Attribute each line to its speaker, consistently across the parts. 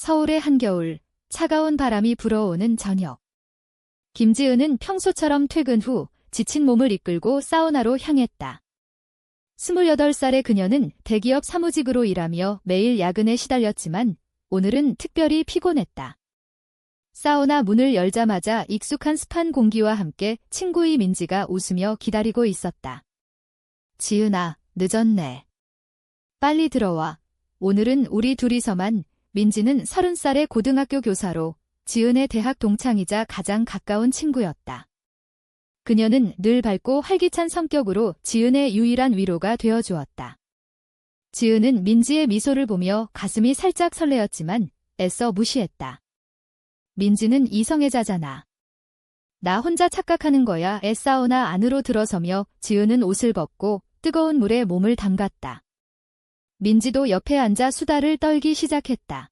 Speaker 1: 서울의 한겨울, 차가운 바람이 불어오는 저녁. 김지은은 평소처럼 퇴근 후 지친 몸을 이끌고 사우나로 향했다. 28살의 그녀는 대기업 사무직으로 일하며 매일 야근에 시달렸지만 오늘은 특별히 피곤했다. 사우나 문을 열자마자 익숙한 습한 공기와 함께 친구의 민지가 웃으며 기다리고 있었다. 지은아, 늦었네. 빨리 들어와. 오늘은 우리 둘이서만. 민지는 30살의 고등학교 교사로 지은의 대학 동창이자 가장 가까운 친구였다. 그녀는 늘 밝고 활기찬 성격으로 지은의 유일한 위로가 되어주었다. 지은은 민지의 미소를 보며 가슴이 살짝 설레었지만 애써 무시했다. 민지는 이성애자잖아. 나 혼자 착각하는 거야. 사우나 안으로 들어서며 지은은 옷을 벗고 뜨거운 물에 몸을 담갔다. 민지도 옆에 앉아 수다를 떨기 시작했다.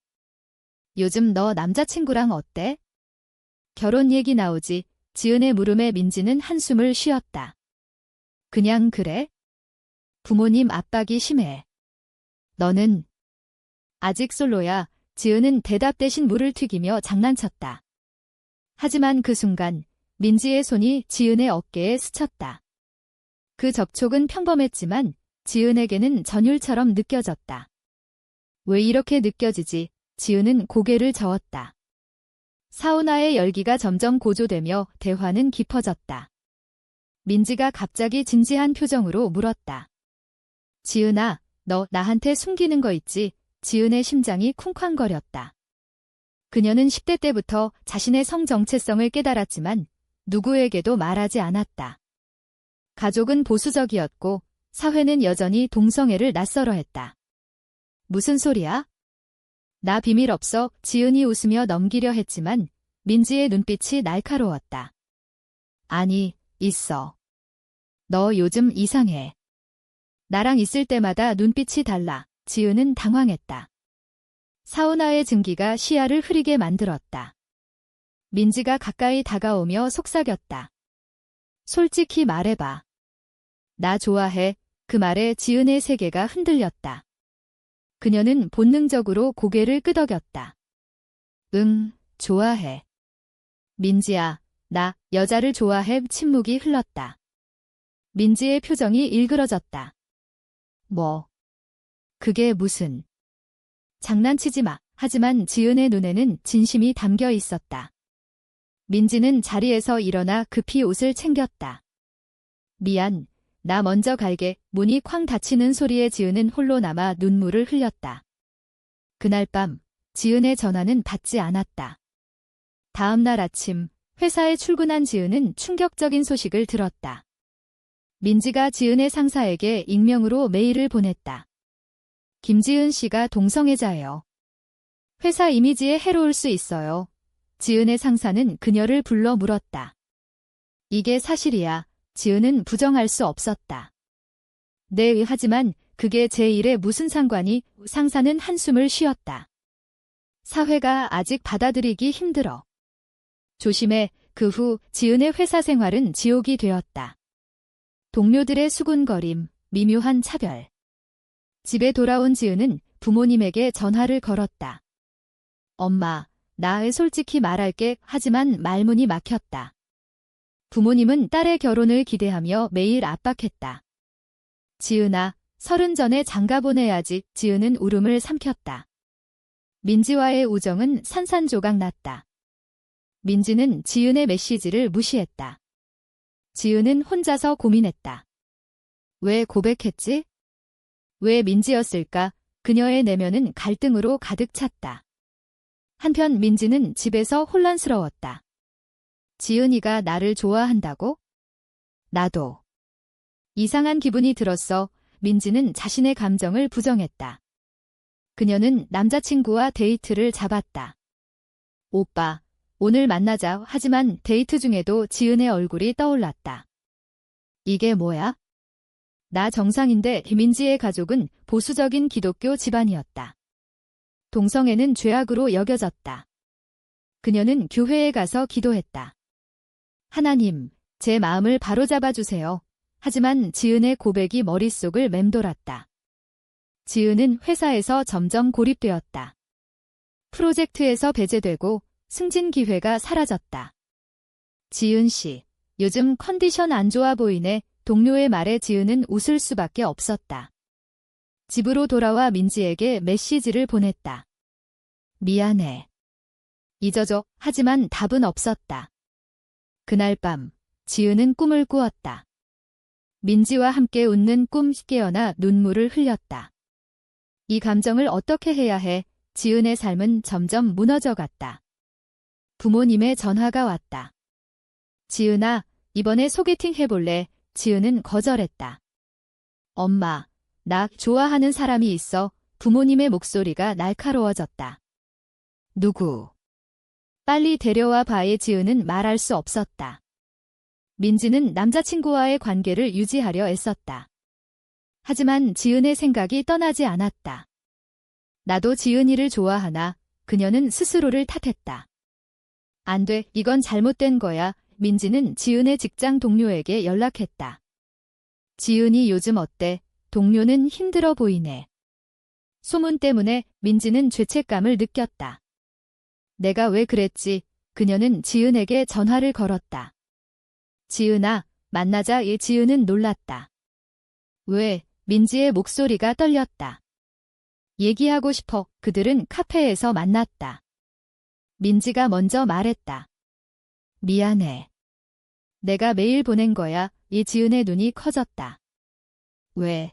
Speaker 1: 요즘 너 남자친구랑 어때? 결혼 얘기 나오지. 지은의 물음에 민지는 한숨을 쉬었다. 그냥 그래? 부모님 압박이 심해. 너는? 아직 솔로야. 지은은 대답 대신 물을 튀기며 장난쳤다. 하지만 그 순간 민지의 손이 지은의 어깨에 스쳤다. 그 접촉은 평범했지만 지은에게는 전율처럼 느껴졌다. 왜 이렇게 느껴지지? 지은은 고개를 저었다. 사우나의 열기가 점점 고조되며 대화는 깊어졌다. 민지가 갑자기 진지한 표정으로 물었다. 지은아, 너 나한테 숨기는 거 있지? 지은의 심장이 쿵쾅거렸다. 그녀는 10대 때부터 자신의 성 정체성을 깨달았지만 누구에게도 말하지 않았다. 가족은 보수적이었고 사회는 여전히 동성애를 낯설어했다. 무슨 소리야? 나 비밀 없어. 지은이 웃으며 넘기려 했지만 민지의 눈빛이 날카로웠다. 아니, 있어. 너 요즘 이상해. 나랑 있을 때마다 눈빛이 달라. 지은은 당황했다. 사우나의 증기가 시야를 흐리게 만들었다. 민지가 가까이 다가오며 속삭였다. 솔직히 말해봐. 나 좋아해. 그 말에 지은의 세계가 흔들렸다. 그녀는 본능적으로 고개를 끄덕였다. 응, 좋아해. 민지야, 나 여자를 좋아해. 침묵이 흘렀다. 민지의 표정이 일그러졌다. 뭐? 그게 무슨? 장난치지 마. 하지만 지은의 눈에는 진심이 담겨 있었다. 민지는 자리에서 일어나 급히 옷을 챙겼다. 미안. 나 먼저 갈게. 문이 쾅 닫히는 소리에 지은은 홀로 남아 눈물을 흘렸다. 그날 밤 지은의 전화는 받지 않았다. 다음 날 아침 회사에 출근한 지은은 충격적인 소식을 들었다. 민지가 지은의 상사에게 익명으로 메일을 보냈다. 김지은 씨가 동성애자예요. 회사 이미지에 해로울 수 있어요. 지은의 상사는 그녀를 불러 물었다. 이게 사실이야. 지은은 부정할 수 없었다. 네, 하지만 그게 제 일에 무슨 상관이? 상사는 한숨을 쉬었다. 사회가 아직 받아들이기 힘들어. 조심해. 그 후 지은의 회사 생활은 지옥이 되었다. 동료들의 수군거림, 미묘한 차별. 집에 돌아온 지은은 부모님에게 전화를 걸었다. 엄마, 나 솔직히 말할게. 하지만 말문이 막혔다. 부모님은 딸의 결혼을 기대하며 매일 압박했다. 지은아, 30 전에 장가 보내야지. 지은은 울음을 삼켰다. 민지와의 우정은 산산조각 났다. 민지는 지은의 메시지를 무시했다. 지은은 혼자서 고민했다. 왜 고백했지? 왜 민지였을까? 그녀의 내면은 갈등으로 가득 찼다. 한편 민지는 집에서 혼란스러웠다. 지은이가 나를 좋아한다고? 나도. 이상한 기분이 들었어. 민지는 자신의 감정을 부정했다. 그녀는 남자친구와 데이트를 잡았다. 오빠, 오늘 만나자. 하지만 데이트 중에도 지은의 얼굴이 떠올랐다. 이게 뭐야? 나 정상인데. 민지의 가족은 보수적인 기독교 집안이었다. 동성애는 죄악으로 여겨졌다. 그녀는 교회에 가서 기도했다. 하나님, 제 마음을 바로잡아 주세요. 하지만 지은의 고백이 머릿속을 맴돌았다. 지은은 회사에서 점점 고립되었다. 프로젝트에서 배제되고 승진 기회가 사라졌다. 지은 씨, 요즘 컨디션 안 좋아 보이네. 동료의 말에 지은은 웃을 수밖에 없었다. 집으로 돌아와 민지에게 메시지를 보냈다. 미안해. 잊어줘. 하지만 답은 없었다. 그날 밤, 지은은 꿈을 꾸었다. 민지와 함께 웃는 꿈 깨어나 눈물을 흘렸다. 이 감정을 어떻게 해야 해? 지은의 삶은 점점 무너져갔다. 부모님의 전화가 왔다. 지은아, 이번에 소개팅 해볼래? 지은은 거절했다. 엄마, 나 좋아하는 사람이 있어. 부모님의 목소리가 날카로워졌다. 누구? 빨리 데려와 봐에 지은은 말할 수 없었다. 민지는 남자친구와의 관계를 유지하려 애썼다. 하지만 지은의 생각이 떠나지 않았다. 나도 지은이를 좋아하나? 그녀는 스스로를 탓했다. 안 돼, 이건 잘못된 거야. 민지는 지은의 직장 동료에게 연락했다. 지은이 요즘 어때? 동료는 힘들어 보이네. 소문 때문에 민지는 죄책감을 느꼈다. 내가 왜 그랬지? 그녀는 지은에게 전화를 걸었다. 지은아, 만나자. 지은은 놀랐다. 왜? 민지의 목소리가 떨렸다. 얘기하고 싶어. 그들은 카페에서 만났다. 민지가 먼저 말했다. 미안해. 내가 메일 보낸 거야. 지은의 눈이 커졌다. 왜?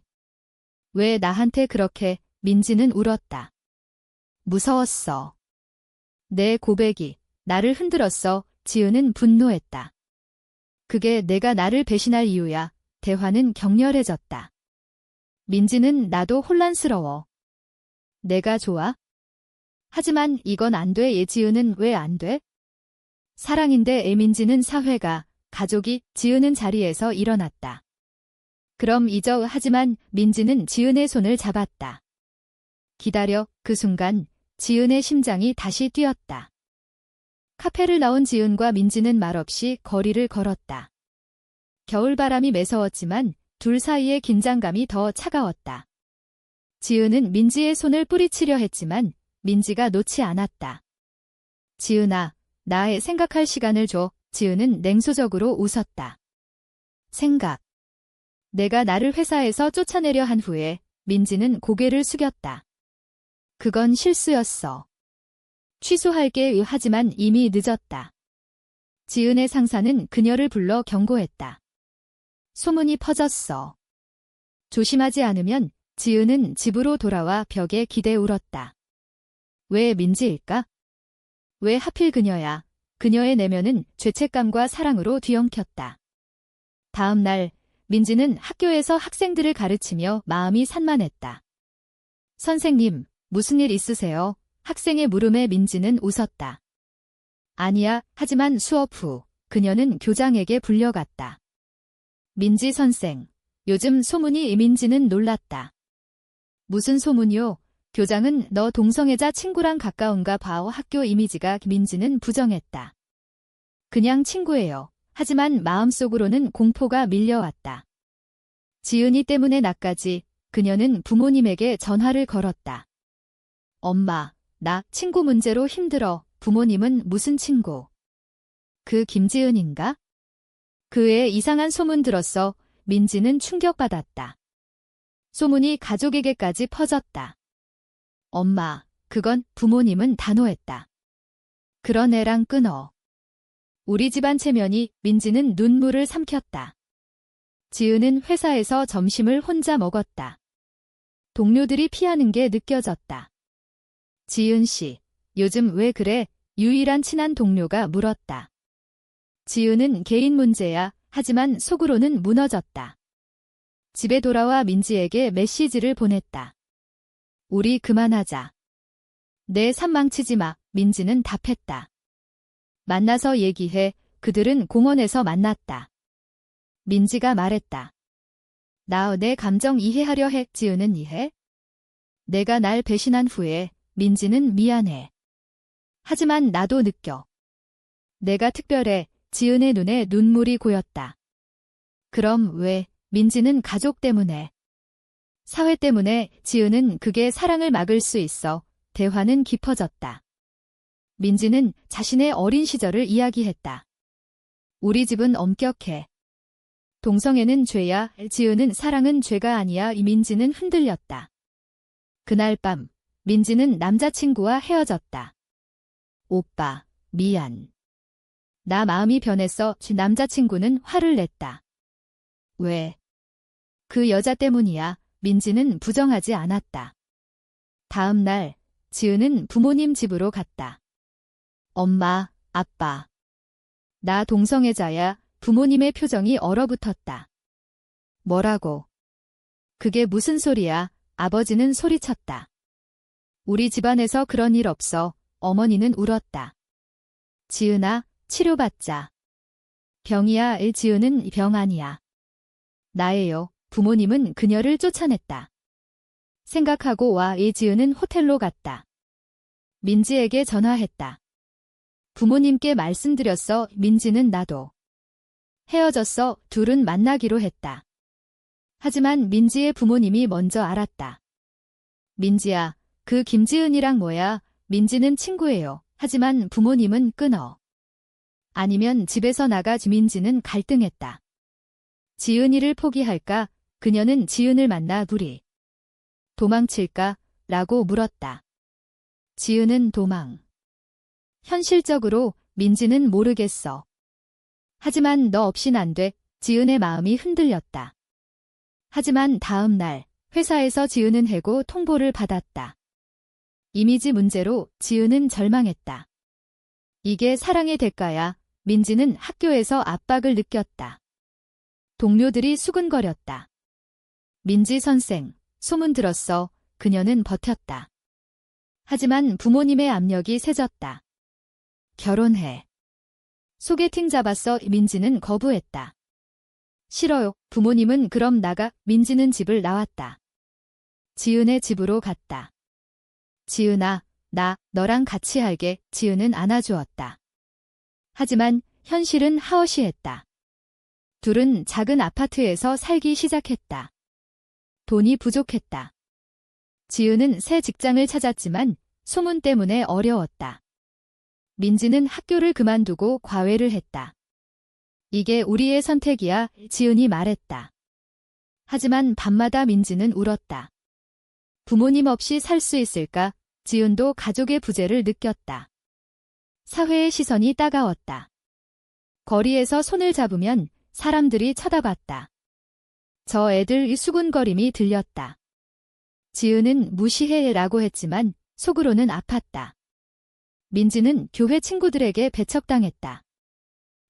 Speaker 1: 왜 나한테 그렇게? 민지는 울었다. 무서웠어. 내 고백이 나를 흔들었어. 지은은 분노했다. 그게 내가 나를 배신할 이유야. 대화는 격렬해졌다. 민지는 나도 혼란스러워. 내가 좋아? 하지만 이건 안 돼. 지은은 왜 안 돼? 사랑인데. 민지는 사회가, 가족이. 지은은 자리에서 일어났다. 그럼 잊어. 하지만 민지는 지은의 손을 잡았다. 기다려. 그 순간 지은의 심장이 다시 뛰었다. 카페를 나온 지은과 민지는 말없이 거리를 걸었다. 겨울바람이 매서웠지만 둘 사이의 긴장감이 더 차가웠다. 지은은 민지의 손을 뿌리치려 했지만 민지가 놓지 않았다. 지은아, 나의 생각할 시간을 줘. 지은은 냉소적으로 웃었다. 생각. 내가 나를 회사에서 쫓아내려 한 후에 민지는 고개를 숙였다. 그건 실수였어. 취소할게. 하지만 이미 늦었다. 지은의 상사는 그녀를 불러 경고했다. 소문이 퍼졌어. 조심하지 않으면. 지은은 집으로 돌아와 벽에 기대 울었다. 왜 민지일까? 왜 하필 그녀야? 그녀의 내면은 죄책감과 사랑으로 뒤엉켰다. 다음 날 민지는 학교에서 학생들을 가르치며 마음이 산만했다. 선생님, 무슨 일 있으세요? 학생의 물음에 민지는 웃었다. 아니야. 하지만 수업 후 그녀는 교장에게 불려갔다. 민지 선생, 요즘 소문이. 민지는 놀랐다. 무슨 소문이요? 교장은 너 동성애자 친구랑 가까운가 봐. 학교 이미지가. 민지는 부정했다. 그냥 친구예요. 하지만 마음속으로는 공포가 밀려왔다. 지은이 때문에 나까지. 그녀는 부모님에게 전화를 걸었다. 엄마, 나 친구 문제로 힘들어. 부모님은 무슨 친구? 그 김지은인가? 그 애 이상한 소문 들었어. 민지는 충격받았다. 소문이 가족에게까지 퍼졌다. 엄마, 그건. 부모님은 단호했다. 그런 애랑 끊어. 우리 집안 체면이. 민지는 눈물을 삼켰다. 지은은 회사에서 점심을 혼자 먹었다. 동료들이 피하는 게 느껴졌다. 지은 씨, 요즘 왜 그래? 유일한 친한 동료가 물었다. 지은은 개인 문제야. 하지만 속으로는 무너졌다. 집에 돌아와 민지에게 메시지를 보냈다. 우리 그만하자. 내 삶 망치지 마. 민지는 답했다. 만나서 얘기해. 그들은 공원에서 만났다. 민지가 말했다. 나 내 감정 이해하려 해. 지은은 이해? 내가 날 배신한 후에. 민지는 미안해. 하지만 나도 느껴. 내가 특별해. 지은의 눈에 눈물이 고였다. 그럼 왜? 민지는 가족 때문에. 사회 때문에. 지은은 그게 사랑을 막을 수 있어. 대화는 깊어졌다. 민지는 자신의 어린 시절을 이야기했다. 우리 집은 엄격해. 동성애는 죄야, 지은은 사랑은 죄가 아니야. 민지는 흔들렸다. 그날 밤, 민지는 남자친구와 헤어졌다. 오빠, 미안. 나 마음이 변했어. 남자친구는 화를 냈다. 왜? 그 여자 때문이야. 민지는 부정하지 않았다. 다음 날, 지은은 부모님 집으로 갔다. 엄마, 아빠. 나 동성애자야. 부모님의 표정이 얼어붙었다. 뭐라고? 그게 무슨 소리야? 아버지는 소리쳤다. 우리 집안에서 그런 일 없어. 어머니는 울었다. 지은아, 치료받자. 병이야. 지은은 병 아니야. 나예요. 부모님은 그녀를 쫓아냈다. 생각하고 와. 지은은 호텔로 갔다. 민지에게 전화했다. 부모님께 말씀드렸어. 민지는 나도. 헤어졌어. 둘은 만나기로 했다. 하지만 민지의 부모님이 먼저 알았다. 민지야, 그 김지은이랑 뭐야? 민지는 친구예요. 하지만 부모님은 끊어. 아니면 집에서 나가. 민지는 갈등했다. 지은이를 포기할까? 그녀는 지은을 만나 둘이 도망칠까? 라고 물었다. 지은은 도망. 현실적으로 민지는 모르겠어. 하지만 너 없인 안 돼. 지은의 마음이 흔들렸다. 하지만 다음 날 회사에서 지은은 해고 통보를 받았다. 이미지 문제로 지은은 절망했다. 이게 사랑의 대가야. 민지는 학교에서 압박을 느꼈다. 동료들이 수근거렸다. 민지 선생, 소문 들었어. 그녀는 버텼다. 하지만 부모님의 압력이 세졌다. 결혼해. 소개팅 잡았어. 민지는 거부했다. 싫어요. 부모님은 그럼 나가. 민지는 집을 나왔다. 지은의 집으로 갔다. 지은아, 나 너랑 같이 할게. 지은은 안아주었다. 하지만 현실은 하어시했다. 둘은 작은 아파트에서 살기 시작했다. 돈이 부족했다. 지은은 새 직장을 찾았지만 소문 때문에 어려웠다. 민지는 학교를 그만두고 과외를 했다. 이게 우리의 선택이야. 지은이 말했다. 하지만 밤마다 민지는 울었다. 부모님 없이 살 수 있을까? 지은도 가족의 부재를 느꼈다. 사회의 시선이 따가웠다. 거리에서 손을 잡으면 사람들이 쳐다봤다. 저 애들 수군거림이 들렸다. 지은은 무시해라고 했지만 속으로는 아팠다. 민지는 교회 친구들에게 배척당했다.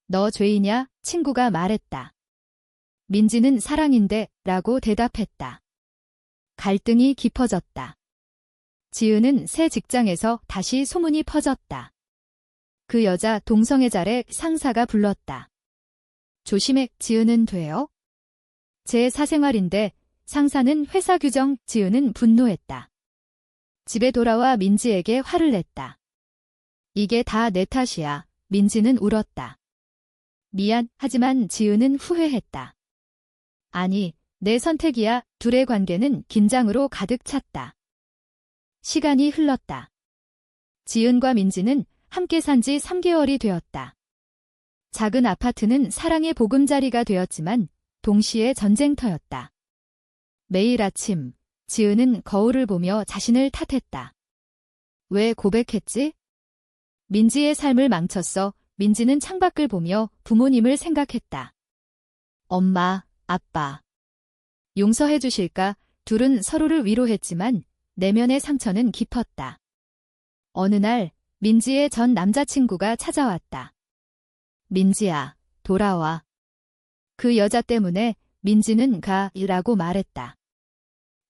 Speaker 1: 너 죄이냐? 친구가 말했다. 민지는 사랑인데 라고 대답했다. 갈등이 깊어졌다. 지은은 새 직장에서 다시 소문이 퍼졌다. 그 여자 동성애자의 상사가 불렀다. 조심해. 지은은 돼요? 제 사생활인데. 상사는 회사 규정. 지은은 분노했다. 집에 돌아와 민지에게 화를 냈다. 이게 다 내 탓이야. 민지는 울었다. 미안. 하지만 지은은 후회했다. 아니, 내 선택이야. 둘의 관계는 긴장으로 가득 찼다. 시간이 흘렀다. 지은과 민지는 함께 산 지 3개월이 되었다. 작은 아파트는 사랑의 보금자리가 되었지만 동시에 전쟁터였다. 매일 아침, 지은은 거울을 보며 자신을 탓했다. 왜 고백했지? 민지의 삶을 망쳤어. 민지는 창밖을 보며 부모님을 생각했다. 엄마, 아빠. 용서해 주실까? 둘은 서로를 위로했지만 내면의 상처는 깊었다. 어느 날 민지의 전 남자친구가 찾아왔다. 민지야, 돌아와. 그 여자 때문에 민지는 가라고 말했다.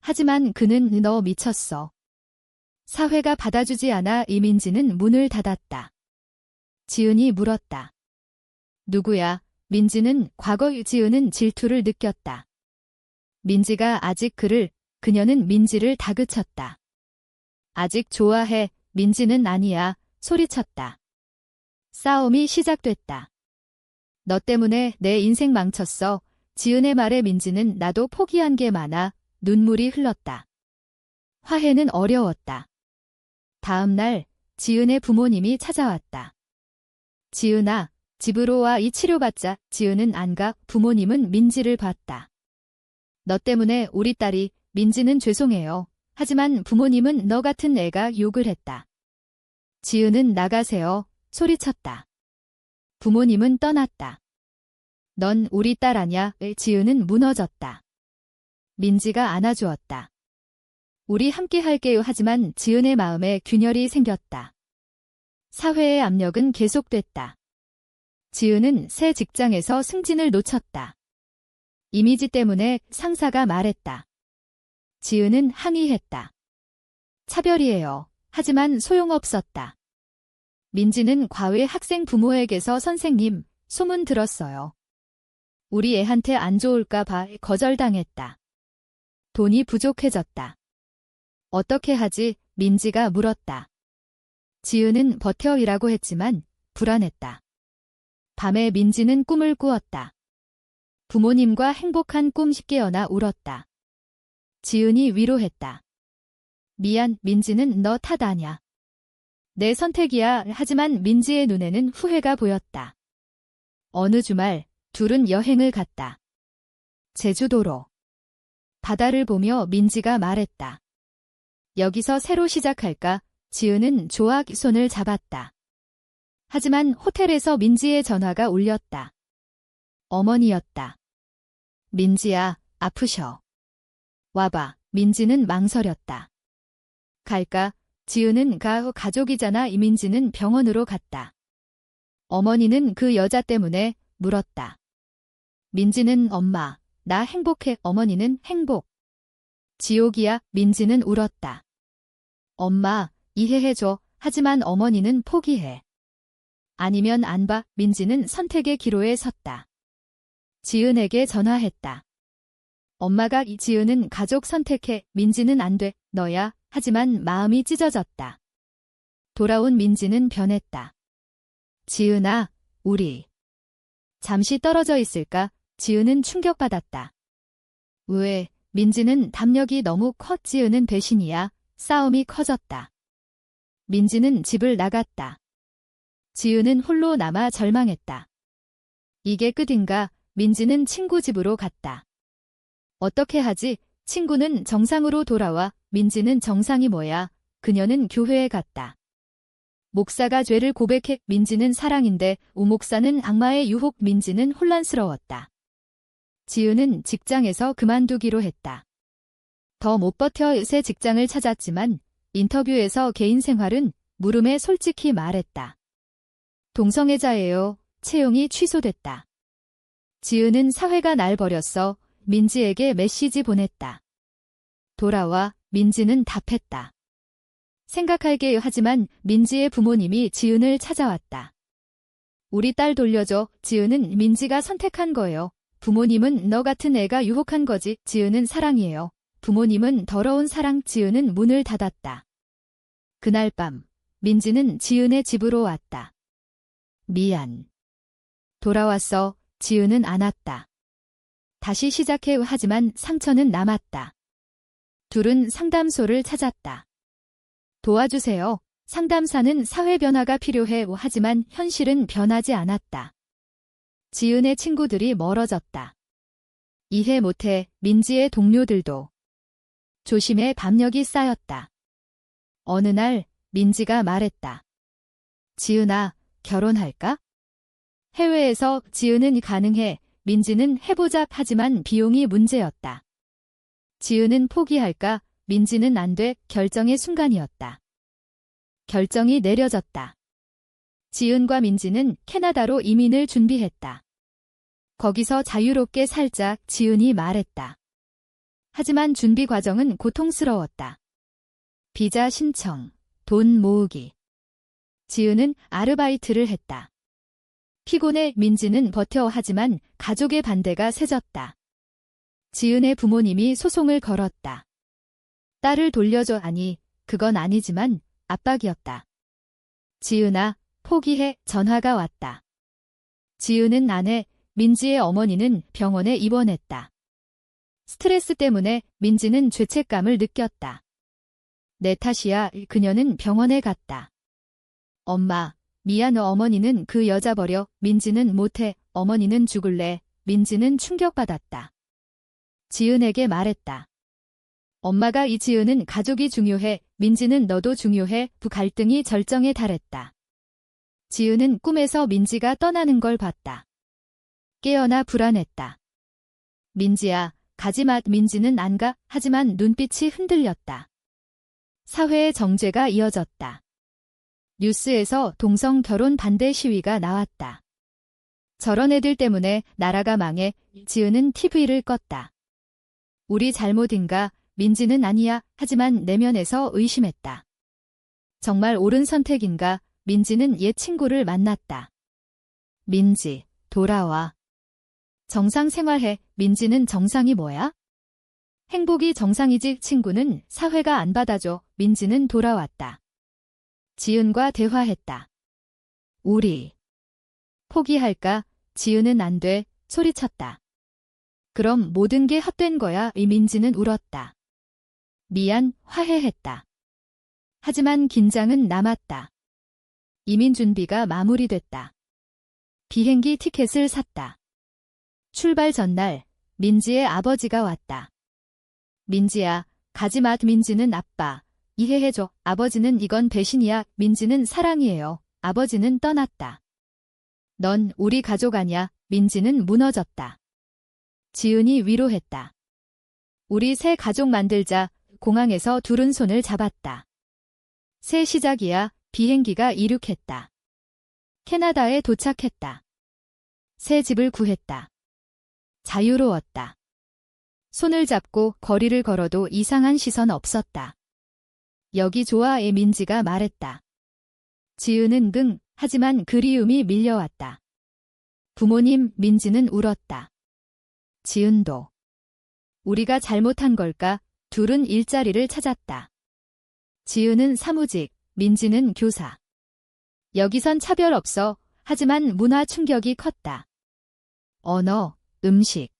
Speaker 1: 하지만 그는 너 미쳤어. 사회가 받아주지 않아. 이민지는 문을 닫았다. 지은이 물었다. 누구야? 민지는 과거의 지은은 질투를 느꼈다. 민지가 아직 그녀는 민지를 다그쳤다. 아직 좋아해. 민지는 아니야. 소리쳤다. 싸움이 시작됐다. 너 때문에 내 인생 망쳤어. 지은의 말에 민지는 나도 포기한 게 많아. 눈물이 흘렀다. 화해는 어려웠다. 다음 날 지은의 부모님이 찾아왔다. 지은아, 집으로 와. 이 치료받자. 지은은 안 가. 부모님은 민지를 봤다. 너 때문에 우리 딸이, 민지는 죄송해요. 하지만 부모님은 너 같은 애가 욕을 했다. 지은은 나가세요. 소리쳤다. 부모님은 떠났다. 넌 우리 딸 아냐? 지은은 무너졌다. 민지가 안아주었다. 우리 함께 할게요. 하지만 지은의 마음에 균열이 생겼다. 사회의 압력은 계속됐다. 지은은 새 직장에서 승진을 놓쳤다. 이미지 때문에 상사가 말했다. 지은은 항의했다. 차별이에요. 하지만 소용없었다. 민지는 과외 학생 부모에게서 선생님, 소문 들었어요. 우리 애한테 안 좋을까 봐 거절당했다. 돈이 부족해졌다. 어떻게 하지? 민지가 물었다. 지은은 버텨 이라고 했지만 불안했다. 밤에 민지는 꿈을 꾸었다. 부모님과 행복한 꿈 깨어나 울었다. 지은이 위로했다. 미안, 민지는 너 탓 아냐. 내 선택이야. 하지만 민지의 눈에는 후회가 보였다. 어느 주말 둘은 여행을 갔다. 제주도로. 바다를 보며 민지가 말했다. 여기서 새로 시작할까? 지은은 좋아 손을 잡았다. 하지만 호텔에서 민지의 전화가 울렸다. 어머니였다. 민지야, 아프셔. 와봐. 민지는 망설였다. 갈까? 지은은 가족이잖아. 이민지는 병원으로 갔다. 어머니는 그 여자 때문에 물었다. 민지는 엄마, 나 행복해. 어머니는 행복. 지옥이야. 민지는 울었다. 엄마, 이해해줘. 하지만 어머니는 포기해. 아니면 안 봐. 민지는 선택의 기로에 섰다. 지은에게 전화했다. 엄마가 지은은 가족 선택해. 민지는 안 돼. 너야. 하지만 마음이 찢어졌다. 돌아온 민지는 변했다. 지은아, 우리 잠시 떨어져 있을까? 지은은 충격받았다. 왜? 민지는 담력이 너무 커. 지은은 배신이야. 싸움이 커졌다. 민지는 집을 나갔다. 지은은 홀로 남아 절망했다. 이게 끝인가? 민지는 친구 집으로 갔다. 어떻게 하지? 친구는 정상으로 돌아와. 민지는 정상이 뭐야? 그녀는 교회에 갔다. 목사가 죄를 고백해. 민지는 사랑인데 우 목사는 악마의 유혹. 민지는 혼란스러웠다. 지은은 직장에서 그만두기로 했다. 더 못 버텨 새 직장을 찾았지만 인터뷰에서 개인 생활은 물음에 솔직히 말했다. 동성애자예요. 채용이 취소됐다. 지은은 사회가 날 버렸어. 민지에게 메시지 보냈다. 돌아와. 민지는 답했다. 생각할게요. 하지만 민지의 부모님이 지은을 찾아왔다. 우리 딸 돌려줘. 지은은 민지가 선택한 거예요. 부모님은 너 같은 애가 유혹한 거지. 지은은 사랑이에요. 부모님은 더러운 사랑. 지은은 문을 닫았다. 그날 밤 민지는 지은의 집으로 왔다. 미안. 돌아왔어. 지은은 안았다. 다시 시작해. 하지만 상처는 남았다. 둘은 상담소를 찾았다. 도와주세요. 상담사는 사회 변화가 필요해. 하지만 현실은 변하지 않았다. 지은의 친구들이 멀어졌다. 이해 못해. 민지의 동료들도. 조심해. 압력이 쌓였다. 어느 날 민지가 말했다. 지은아, 결혼할까? 해외에서 지은은 가능해. 민지는 해보자. 하지만 비용이 문제였다. 지은은 포기할까? 민지는 안 돼. 결정의 순간이었다. 결정이 내려졌다. 지은과 민지는 캐나다로 이민을 준비했다. 거기서 자유롭게 살자. 지은이 말했다. 하지만 준비 과정은 고통스러웠다. 비자 신청, 돈 모으기. 지은은 아르바이트를 했다. 피곤해. 민지는 버텨. 하지만 가족의 반대가 세졌다. 지은의 부모님이 소송을 걸었다. 딸을 돌려줘. 아니, 그건 아니지만 압박이었다. 지은아, 포기해. 전화가 왔다. 지은은 아내, 민지의 어머니는 병원에 입원했다. 스트레스 때문에 민지는 죄책감을 느꼈다. 내 탓이야. 그녀는 병원에 갔다. 엄마, 미안 어머니는 그 여자 버려. 민지는 못해. 어머니는 죽을래. 민지는 충격받았다. 지은에게 말했다. 엄마가 이 지은은 가족이 중요해. 민지는 너도 중요해. 부 갈등이 절정에 달했다. 지은은 꿈에서 민지가 떠나는 걸 봤다. 깨어나 불안했다. 민지야, 가지마. 민지는 안 가. 하지만 눈빛이 흔들렸다. 사회의 정죄가 이어졌다. 뉴스에서 동성 결혼 반대 시위가 나왔다. 저런 애들 때문에 나라가 망해. 지은은 TV를 껐다. 우리 잘못인가? 민지는 아니야. 하지만 내면에서 의심했다. 정말 옳은 선택인가? 민지는 옛 친구를 만났다. 민지, 돌아와. 정상 생활해. 민지는 정상이 뭐야? 행복이 정상이지. 친구는 사회가 안 받아줘. 민지는 돌아왔다. 지은과 대화했다. 우리 포기할까? 지은은 안 돼. 소리쳤다. 그럼 모든 게 헛된 거야. 민지는 울었다. 미안, 화해했다. 하지만 긴장은 남았다. 이민 준비가 마무리됐다. 비행기 티켓을 샀다. 출발 전날 민지의 아버지가 왔다. 민지야, 가지마. 민지는 아빠, 이해해줘. 아버지는 이건 배신이야. 민지는 사랑이에요. 아버지는 떠났다. 넌 우리 가족 아냐. 민지는 무너졌다. 지은이 위로했다. 우리 새 가족 만들자. 공항에서 둘은 손을 잡았다. 새 시작이야. 비행기가 이륙했다. 캐나다에 도착했다. 새 집을 구했다. 자유로웠다. 손을 잡고 거리를 걸어도 이상한 시선 없었다. 여기 좋아. 민지가 말했다. 지은은 응, 하지만 그리움이 밀려왔다. 부모님. 민지는 울었다. 지은도. 우리가 잘못한 걸까? 둘은 일자리를 찾았다. 지은은 사무직, 민지는 교사. 여기선 차별 없어. 하지만 문화 충격이 컸다. 언어, 음식.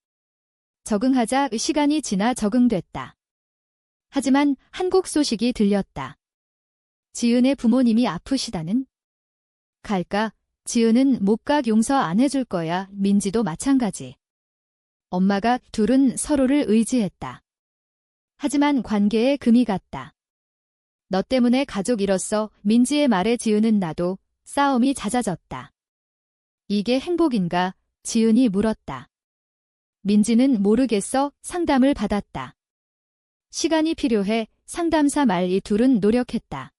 Speaker 1: 적응하자. 시간이 지나 적응됐다. 하지만 한국 소식이 들렸다. 지은의 부모님이 아프시다는? 갈까? 지은은 못 가. 용서 안 해줄 거야. 민지도 마찬가지. 엄마가. 둘은 서로를 의지했다. 하지만 관계에 금이 갔다. 너 때문에 가족 잃었어. 민지의 말에 지은은 나도. 싸움이 잦아졌다. 이게 행복인가? 지은이 물었다. 민지는 모르겠어. 상담을 받았다. 시간이 필요해. 상담사 말. 이 둘은 노력했다.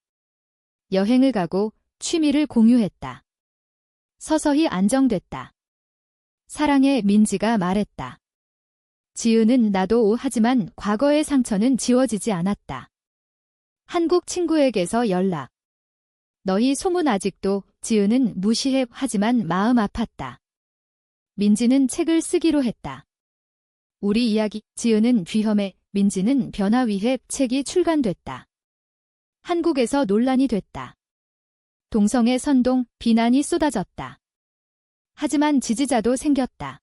Speaker 1: 여행을 가고 취미를 공유했다. 서서히 안정됐다. 사랑해. 민지가 말했다. 지은은 나도. 하지만 과거의 상처는 지워지지 않았다. 한국 친구에게서 연락. 너희 소문 아직도. 지은은 무시해. 하지만 마음 아팠다. 민지는 책을 쓰기로 했다. 우리 이야기. 지은은 귀험해. 민지는 변화 위해. 책이 출간됐다. 한국에서 논란이 됐다. 동성애 선동, 비난이 쏟아졌다. 하지만 지지자도 생겼다.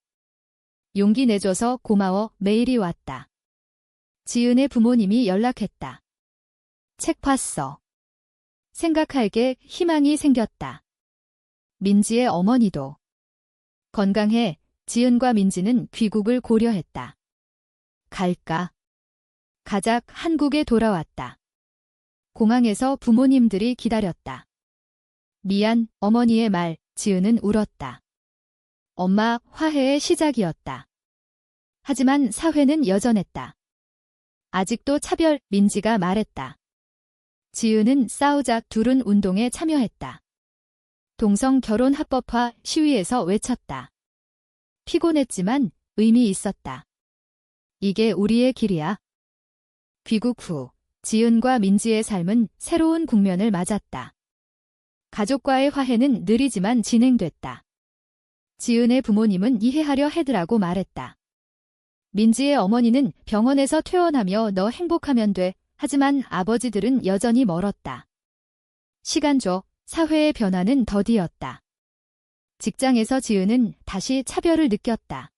Speaker 1: 용기 내줘서 고마워. 메일이 왔다. 지은의 부모님이 연락했다. 책 봤어. 생각할게. 희망이 생겼다. 민지의 어머니도. 건강해. 지은과 민지는 귀국을 고려했다. 갈까? 가작. 한국에 돌아왔다. 공항에서 부모님들이 기다렸다. 미안. 어머니의 말. 지은은 울었다. 엄마. 화해의 시작이었다. 하지만 사회는 여전했다. 아직도 차별. 민지가 말했다. 지은은 싸우자. 둘은 운동에 참여했다. 동성 결혼 합법화 시위에서 외쳤다. 피곤했지만 의미 있었다. 이게 우리의 길이야. 귀국 후 지은과 민지의 삶은 새로운 국면을 맞았다. 가족과의 화해는 느리지만 진행됐다. 지은의 부모님은 이해하려 해드라고 말했다. 민지의 어머니는 병원에서 퇴원하며 너 행복하면 돼. 하지만 아버지들은 여전히 멀었다. 시간 줘. 사회의 변화는 더디었다. 직장에서 지은은 다시 차별을 느꼈다.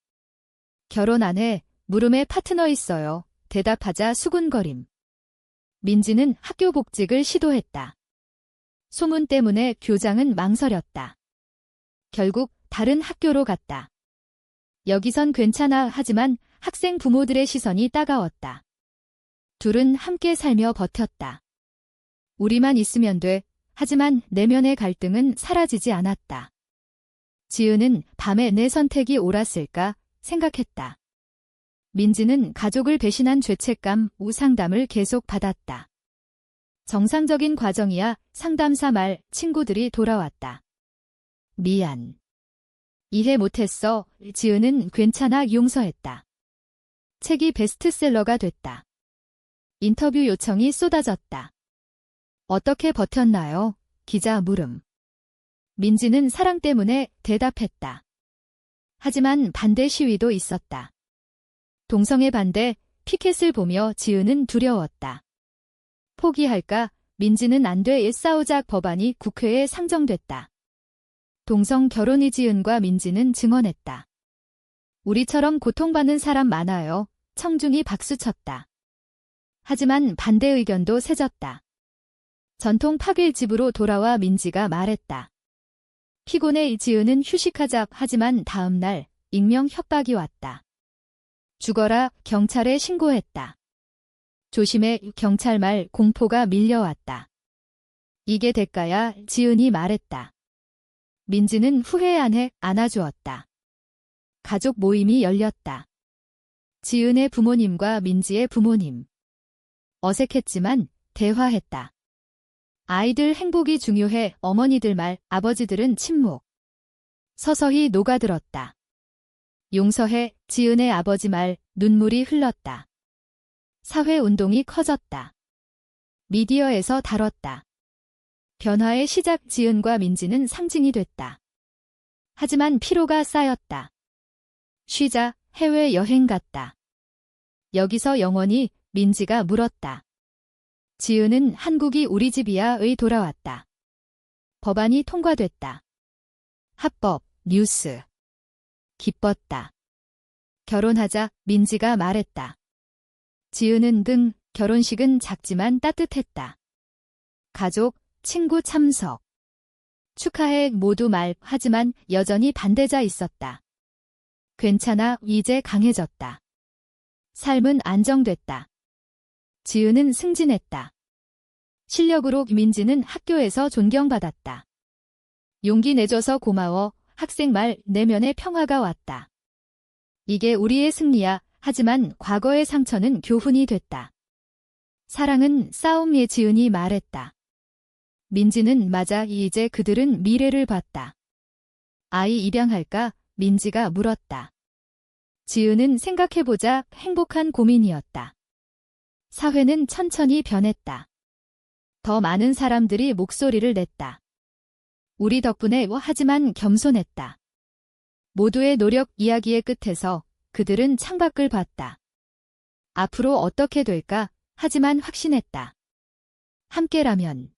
Speaker 1: 결혼 안 해. 물음에 파트너 있어요. 대답하자 수군거림. 민지는 학교 복직을 시도했다. 소문 때문에 교장은 망설였다. 결국 다른 학교로 갔다. 여기선 괜찮아 하지만 학생 부모들의 시선이 따가웠다. 둘은 함께 살며 버텼다. 우리만 있으면 돼. 하지만 내면의 갈등은 사라지지 않았다. 지은은 밤에 내 선택이 옳았을까 생각했다. 민지는 가족을 배신한 죄책감 후 상담을 계속 받았다. 정상적인 과정이야. 상담사 말 친구들이 돌아왔다. 미안. 이해 못했어. 지은은 괜찮아 용서했다. 책이 베스트셀러가 됐다. 인터뷰 요청이 쏟아졌다. 어떻게 버텼나요? 기자 물음. 민지는 사랑 때문에 대답했다. 하지만 반대 시위도 있었다. 동성애 반대, 피켓을 보며 지은은 두려웠다. 포기할까? 민지는 안 돼. 싸우자. 법안이 국회에 상정됐다. 동성 결혼이 지은과 민지는 증언했다. 우리처럼 고통받는 사람 많아요. 청중이 박수쳤다. 하지만 반대 의견도 세졌다. 전통 파빌 집으로 돌아와 민지가 말했다. 피곤해. 지은은 휴식하자. 하지만 다음 날 익명 협박이 왔다. 죽어라. 경찰에 신고했다. 조심해. 경찰 말 공포가 밀려왔다. 이게 대가야. 지은이 말했다. 민지는 후회 안 해. 안아주었다. 가족 모임이 열렸다. 지은의 부모님과 민지의 부모님. 어색했지만 대화했다. 아이들 행복이 중요해. 어머니들 말, 아버지들은 침묵. 서서히 녹아들었다. 용서해. 지은의 아버지 말, 눈물이 흘렀다. 사회운동이 커졌다. 미디어에서 다뤘다. 변화의 시작. 지은과 민지는 상징이 됐다. 하지만 피로가 쌓였다. 쉬자. 해외여행 갔다. 여기서 영원히. 민지가 물었다. 지은은 한국이 우리 집이야의 돌아왔다. 법안이 통과됐다. 합법, 뉴스. 기뻤다. 결혼하자. 민지가 말했다. 지은은 등. 결혼식은 작지만 따뜻했다. 가족, 친구 참석. 축하해. 모두 말. 하지만 여전히 반대자 있었다. 괜찮아. 이제 강해졌다. 삶은 안정됐다. 지은은 승진했다. 실력으로 민지는 학교에서 존경받았다. 용기 내줘서 고마워. 학생 말 내면의 평화가 왔다. 이게 우리의 승리야. 하지만 과거의 상처는 교훈이 됐다. 사랑은 싸움이에. 지은이 말했다. 민지는 맞아. 이제 그들은 미래를 봤다. 아이 입양할까? 민지가 물었다. 지은은 생각해보자. 행복한 고민이었다. 사회는 천천히 변했다. 더 많은 사람들이 목소리를 냈다. 우리 덕분에. 하지만 겸손했다. 모두의 노력 이야기의 끝에서 그들은 창밖을 봤다. 앞으로 어떻게 될까? 하지만 확신했다. 함께라면.